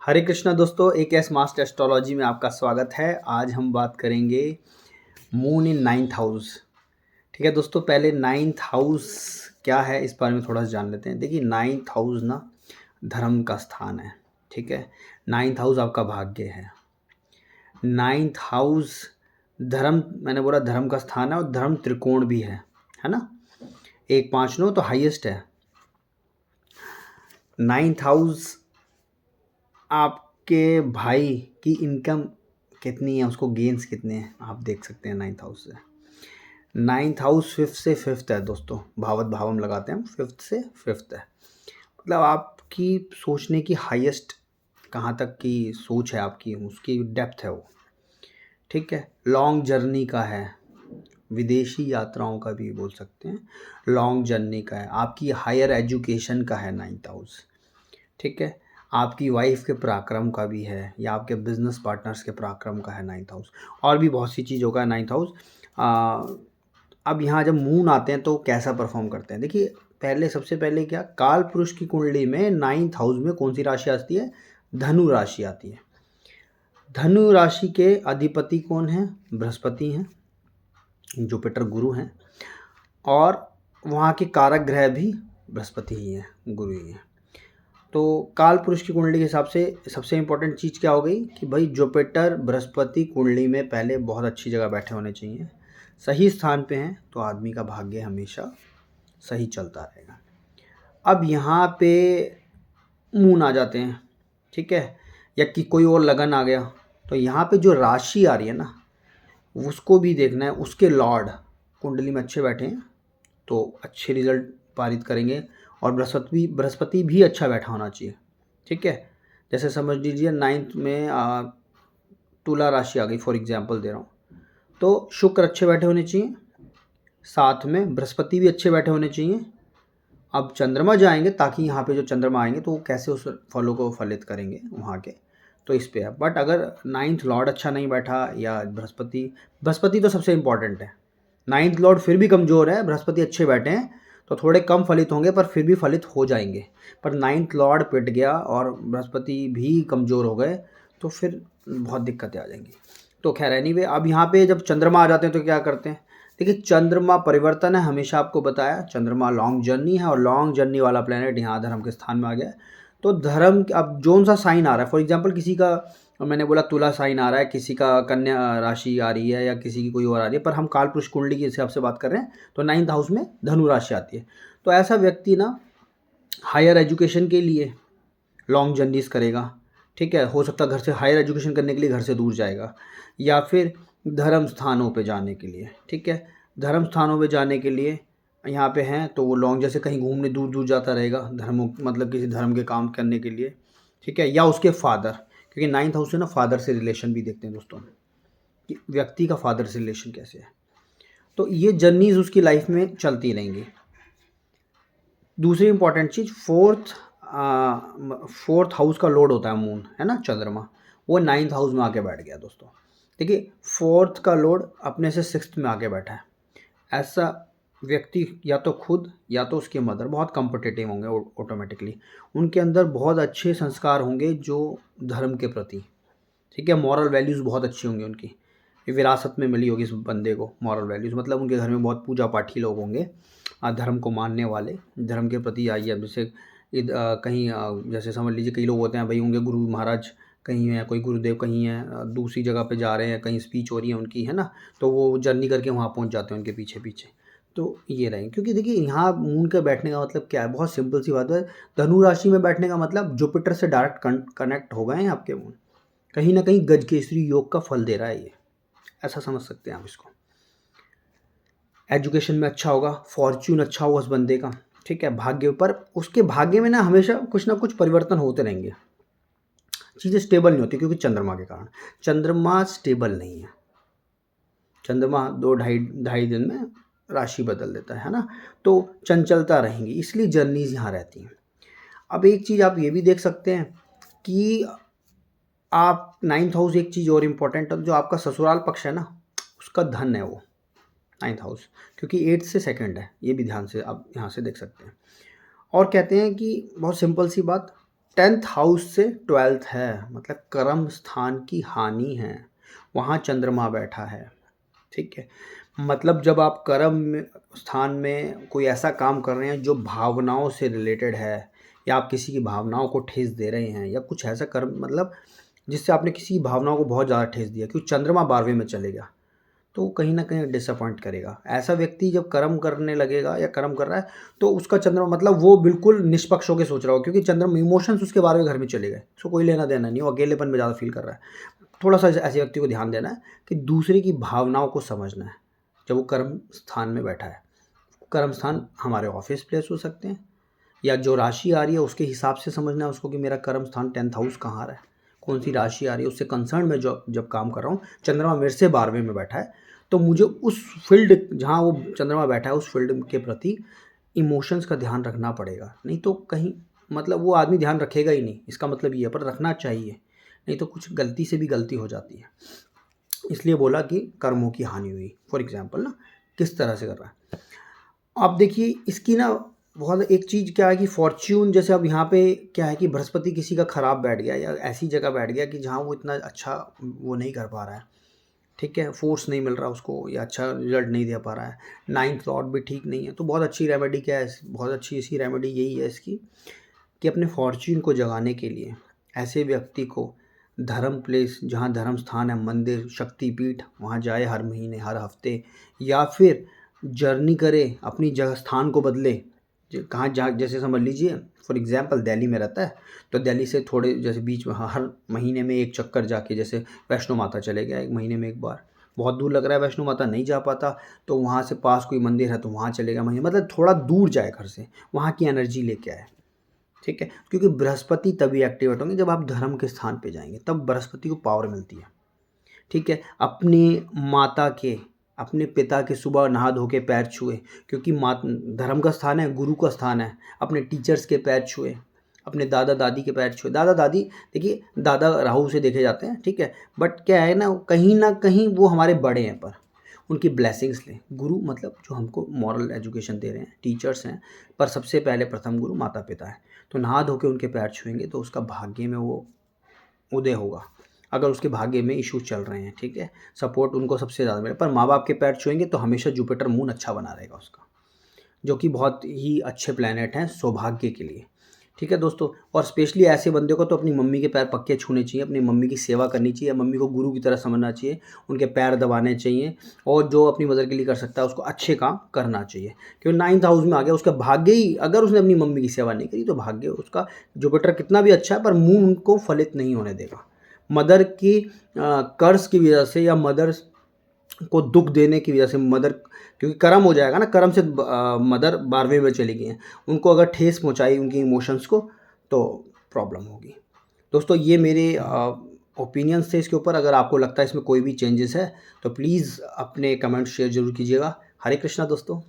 हरे कृष्णा दोस्तों, एक S master astrology में आपका स्वागत है। आज हम बात करेंगे मून इन नाइन्थ हाउस। ठीक है दोस्तों, पहले नाइन्थ हाउस क्या है इस बारे में थोड़ा सा जान लेते हैं। देखिए, नाइन्थ हाउस ना धर्म का स्थान है। ठीक है, नाइन्थ हाउस आपका भाग्य है। नाइन्थ हाउस धर्म, मैंने बोला धर्म का स्थान है और धर्म त्रिकोण भी है ना। 1 5 9 तो हाईएस्ट है। नाइन्थ हाउस आपके भाई की इनकम कितनी है, उसको गेन्स कितने हैं, आप देख सकते हैं नाइन्थ हाउस से। नाइन्थ हाउस फिफ्थ से फिफ्थ है दोस्तों, भावत भावम लगाते हैं हम, फिफ्थ से फिफ्थ है। मतलब आपकी सोचने की हाईएस्ट कहाँ तक की सोच है आपकी, उसकी डेप्थ है वो। ठीक है, लॉन्ग जर्नी का है, विदेशी यात्राओं का भी बोल सकते हैं, लॉन्ग जर्नी का है, आपकी हायर एजुकेशन का है नाइन्थ हाउस। ठीक है, आपकी वाइफ के पराक्रम का भी है, या आपके बिजनेस पार्टनर्स के पराक्रम का है नाइन्थ हाउस, और भी बहुत सी चीज़ों का है नाइन्थ हाउस। अब यहाँ जब मून आते हैं तो कैसा परफॉर्म करते हैं, देखिए पहले सबसे पहले क्या, काल पुरुष की कुंडली में नाइन्थ हाउस में कौन सी राशि आती है, धनु राशि आती है। धनु राशि के अधिपति कौन है, बृहस्पति हैं, जुपिटर गुरु हैं, और वहाँ के कारक ग्रह भी बृहस्पति ही हैं, गुरु ही हैं। तो काल पुरुष की कुंडली के हिसाब से सबसे इम्पोर्टेंट चीज़ क्या हो गई कि भाई जुपिटर बृहस्पति कुंडली में पहले बहुत अच्छी जगह बैठे होने चाहिए, सही स्थान पे हैं तो आदमी का भाग्य हमेशा सही चलता रहेगा। अब यहाँ पे मून आ जाते हैं, ठीक है, या कि कोई और लगन आ गया, तो यहाँ पे जो राशि आ रही है ना उसको भी देखना है, उसके लॉर्ड कुंडली में अच्छे बैठे हैं तो अच्छे रिजल्ट पारित करेंगे, और बृहस्पति भी अच्छा बैठा होना चाहिए। ठीक है, जैसे समझ लीजिए नाइन्थ में तुला राशि आ गई, फॉर एग्जांपल दे रहा हूँ, तो शुक्र अच्छे बैठे होने चाहिए, साथ में बृहस्पति भी अच्छे बैठे होने चाहिए। अब चंद्रमा जाएंगे, ताकि यहाँ पे जो चंद्रमा आएंगे तो वो कैसे उस फलों को फलित करेंगे वहाँ के, तो इस पे है। बट अगर नाइन्थ लॉर्ड अच्छा नहीं बैठा, या बृहस्पति तो सबसे इम्पॉर्टेंट है। नाइन्थ लॉर्ड फिर भी कमज़ोर है, बृहस्पति अच्छे बैठे हैं तो थोड़े कम फलित होंगे, पर फिर भी फलित हो जाएंगे। पर नाइन्थ लॉर्ड पिट गया और बृहस्पति भी कमज़ोर हो गए तो फिर बहुत दिक्कतें आ जाएंगी। तो खैर एनीवे, अब यहाँ पे जब चंद्रमा आ जाते हैं तो क्या करते हैं, देखिए चंद्रमा परिवर्तन है, हमेशा आपको बताया चंद्रमा लॉन्ग जर्नी है, और लॉन्ग जर्नी वाला प्लेनेट यहाँ धर्म के स्थान में आ गया है। तो धर्म, अब जोन सा साइन आ रहा है, फॉर एग्जांपल किसी का, मैंने बोला तुला साइन आ रहा है, किसी का कन्या राशि आ रही है, या किसी की कोई और आ रही है, पर हम काल पुरुष कुंडली के हिसाब से बात कर रहे हैं तो नाइन्थ हाउस में धनु राशि आती है। तो ऐसा व्यक्ति ना हायर एजुकेशन के लिए लॉन्ग जर्नीज करेगा। ठीक है, हो सकता है घर से हायर एजुकेशन करने के लिए घर से दूर जाएगा, या फिर धर्म स्थानों पे जाने के लिए। ठीक है, धर्म स्थानों पे जाने के लिए यहाँ पे हैं तो वो लॉन्ग, जैसे कहीं घूमने दूर दूर जाता रहेगा, धर्म मतलब किसी धर्म के काम करने के लिए। ठीक है, या उसके फादर, क्योंकि नाइन्थ हाउस से ना फादर से रिलेशन भी देखते हैं दोस्तों, कि व्यक्ति का फादर से रिलेशन कैसे है। तो ये जर्नीज उसकी लाइफ में चलती रहेंगी। दूसरी इंपॉर्टेंट चीज़, फोर्थ हाउस का लॉर्ड होता है मून, है ना, चंद्रमा, वो नाइन्थ हाउस में आके बैठ गया दोस्तों। देखिए फोर्थ का लॉर्ड अपने से सिक्स्थ में आके बैठा है। ऐसा व्यक्ति या तो खुद या तो उसके मदर बहुत कम्पिटिटिव होंगे, ऑटोमेटिकली उनके अंदर बहुत अच्छे संस्कार होंगे जो धर्म के प्रति। ठीक है, मॉरल वैल्यूज़ बहुत अच्छी होंगी उनकी, ये विरासत में मिली होगी इस बंदे को मॉरल वैल्यूज़। मतलब उनके घर में बहुत पूजा पाठी लोग होंगे, धर्म को मानने वाले, धर्म के प्रति आई है। जैसे कहीं जैसे समझ लीजिए कई लोग होते हैं भाई, उनके गुरु महाराज कहीं हैं, कोई गुरुदेव कहीं हैं, दूसरी जगह पे जा रहे हैं, कहीं स्पीच हो रही है उनकी, है ना, तो वो जर्नी करके वहाँ पहुँच जाते हैं उनके पीछे पीछे। तो ये रहें, क्योंकि देखिए यहाँ मून के बैठने का मतलब क्या है, बहुत सिंपल सी बात है। धनु राशि में बैठने का मतलब जुपिटर से डायरेक्ट कनेक्ट हो गए हैं आपके मून, कहीं ना कहीं गजकेसरी योग का फल दे रहा है ये, ऐसा समझ सकते हैं आप इसको। एजुकेशन में अच्छा होगा, फॉर्च्यून अच्छा होगा उस बंदे का। ठीक है, भाग्य पर, उसके भाग्य में ना हमेशा कुछ ना कुछ परिवर्तन होते रहेंगे, चीज़ें स्टेबल नहीं होती, क्योंकि चंद्रमा के कारण चंद्रमा स्टेबल नहीं है। चंद्रमा 2 ढाई दिन में राशि बदल देता है ना, तो चंचलता रहेंगी, इसलिए जर्नीज यहाँ रहती हैं। अब एक चीज़ आप ये भी देख सकते हैं कि आप नाइन्थ हाउस, एक चीज़ और इम्पोर्टेंट, जो आपका ससुराल पक्ष है ना, उसका धन है वो नाइन्थ हाउस, क्योंकि 8 से सेकंड है, ये भी ध्यान से आप यहाँ से देख सकते हैं। और कहते हैं कि बहुत सिंपल सी बात, 10th हाउस से 12th है, मतलब कर्म स्थान की हानि है, वहाँ चंद्रमा बैठा है। ठीक है, मतलब जब आप स्थान में कोई ऐसा काम कर रहे हैं जो भावनाओं से रिलेटेड है, या आप किसी की भावनाओं को ठेस दे रहे हैं, या कुछ ऐसा कर्म मतलब जिससे आपने किसी की भावनाओं को बहुत ज़्यादा ठेस दिया, क्योंकि चंद्रमा 12वें में चले गया, तो वो कहीं ना कहीं डिसअपॉइंट करेगा। ऐसा व्यक्ति जब कर्म करने लगेगा या कर्म कर रहा है, तो उसका चंद्रमा मतलब वो बिल्कुल निष्पक्ष होकर सोच रहा हो, क्योंकि चंद्रमा इमोशंस उसके 12वें घर में चले गए, उसको कोई लेना देना नहीं, वो अकेलेपन में ज़्यादा फील कर रहा है। थोड़ा सा ऐसे व्यक्ति को ध्यान देना है कि दूसरे की भावनाओं को समझना है जब वो कर्म स्थान में बैठा है। कर्म स्थान हमारे ऑफिस प्लेस हो सकते हैं, या जो राशि आ रही है उसके हिसाब से समझना है उसको कि मेरा कर्म स्थान 10th हाउस कहाँ आ रहा है, कौन सी राशि आ रही है, उससे कंसर्न में जब काम कर रहा हूँ, चंद्रमा मेरे से 12वें में बैठा है, तो मुझे उस फील्ड जहाँ वो चंद्रमा बैठा है उस फील्ड के प्रति इमोशंस का ध्यान रखना पड़ेगा। नहीं तो कहीं मतलब वो आदमी ध्यान रखेगा ही नहीं, इसका मतलब ये है, पर रखना चाहिए, नहीं तो कुछ गलती से भी गलती हो जाती है। इसलिए बोला कि कर्मों की हानि हुई। फॉर एग्जाम्पल ना, किस तरह से कर रहा है आप देखिए, इसकी ना बहुत एक चीज़ क्या है कि फॉर्च्यून, जैसे अब यहाँ पे क्या है कि बृहस्पति किसी का ख़राब बैठ गया या ऐसी जगह बैठ गया कि जहाँ वो इतना अच्छा वो नहीं कर पा रहा है, ठीक है, फोर्स नहीं मिल रहा उसको या अच्छा रिजल्ट नहीं दे पा रहा है, 9th लॉर्ड भी ठीक नहीं है, तो बहुत अच्छी रेमेडी क्या है, बहुत अच्छी इसकी रेमेडी यही है इसकी कि अपने फॉर्च्यून को जगाने के लिए ऐसे व्यक्ति को धर्म प्लेस, जहाँ धर्म स्थान है, मंदिर, शक्तिपीठ, वहाँ जाए हर महीने हर हफ्ते, या फिर जर्नी करे, अपनी जगह स्थान को बदले। कहाँ जा, जैसे समझ लीजिए फॉर एग्जांपल दिल्ली में रहता है, तो दिल्ली से थोड़े जैसे बीच में हर महीने में एक चक्कर जाके, जैसे वैष्णो माता चले गया एक महीने में एक बार, बहुत दूर लग रहा है वैष्णो माता नहीं जा पाता, तो वहाँ से पास कोई मंदिर है तो वहाँ चलेगा महीने, मतलब थोड़ा दूर जाए घर से, वहाँ की एनर्जी लेके आए। ठीक है, क्योंकि बृहस्पति तभी एक्टिवेट होंगे जब आप धर्म के स्थान पे जाएंगे, तब बृहस्पति को पावर मिलती है। ठीक है, अपने माता के, अपने पिता के सुबह नहा धो के पैर छुए, क्योंकि धर्म का स्थान है, गुरु का स्थान है, अपने टीचर्स के पैर छुए, अपने दादा दादी के पैर छुए। दादा दादी देखिए, दादा राहु से देखे जाते हैं, ठीक है, बट क्या है ना कहीं वो हमारे बड़े हैं, पर उनकी ब्लेसिंग्स लें। गुरु मतलब जो हमको मॉरल एजुकेशन दे रहे हैं, टीचर्स हैं, पर सबसे पहले प्रथम गुरु माता पिता है। तो नहा धो के उनके पैर छुएंगे तो उसका भाग्य में वो उदय होगा, अगर उसके भाग्य में इशू चल रहे हैं, ठीक है, सपोर्ट उनको सबसे ज़्यादा मिले। पर माँ बाप के पैर छुएंगे तो हमेशा जुपिटर मून अच्छा बना रहेगा उसका, जो कि बहुत ही अच्छे प्लैनेट हैं सौभाग्य के लिए। ठीक है दोस्तों, और स्पेशली ऐसे बंदे को तो अपनी मम्मी के पैर पक्के छूने चाहिए, अपनी मम्मी की सेवा करनी चाहिए, मम्मी को गुरु की तरह समझना चाहिए, उनके पैर दबाने चाहिए, और जो अपनी मदर के लिए कर सकता है उसको अच्छे काम करना चाहिए। क्योंकि 9th हाउस में आ गया उसका भाग्य ही, अगर उसने अपनी मम्मी की सेवा नहीं करी तो भाग्य उसका, जुपिटर कितना भी अच्छा है पर मून उनको फलित नहीं होने देगा। मदर की कर्ज की वजह से, या मदर को दुख देने की वजह से, मदर, क्योंकि कर्म हो जाएगा ना, कर्म से मदर 12वें में चली गई हैं, उनको अगर ठेस पहुंचाई उनकी इमोशंस को तो प्रॉब्लम होगी। दोस्तों ये मेरे ओपिनियंस थे इसके ऊपर। अगर आपको लगता है इसमें कोई भी चेंजेस है तो प्लीज़ अपने कमेंट शेयर जरूर कीजिएगा। हरे कृष्णा दोस्तों।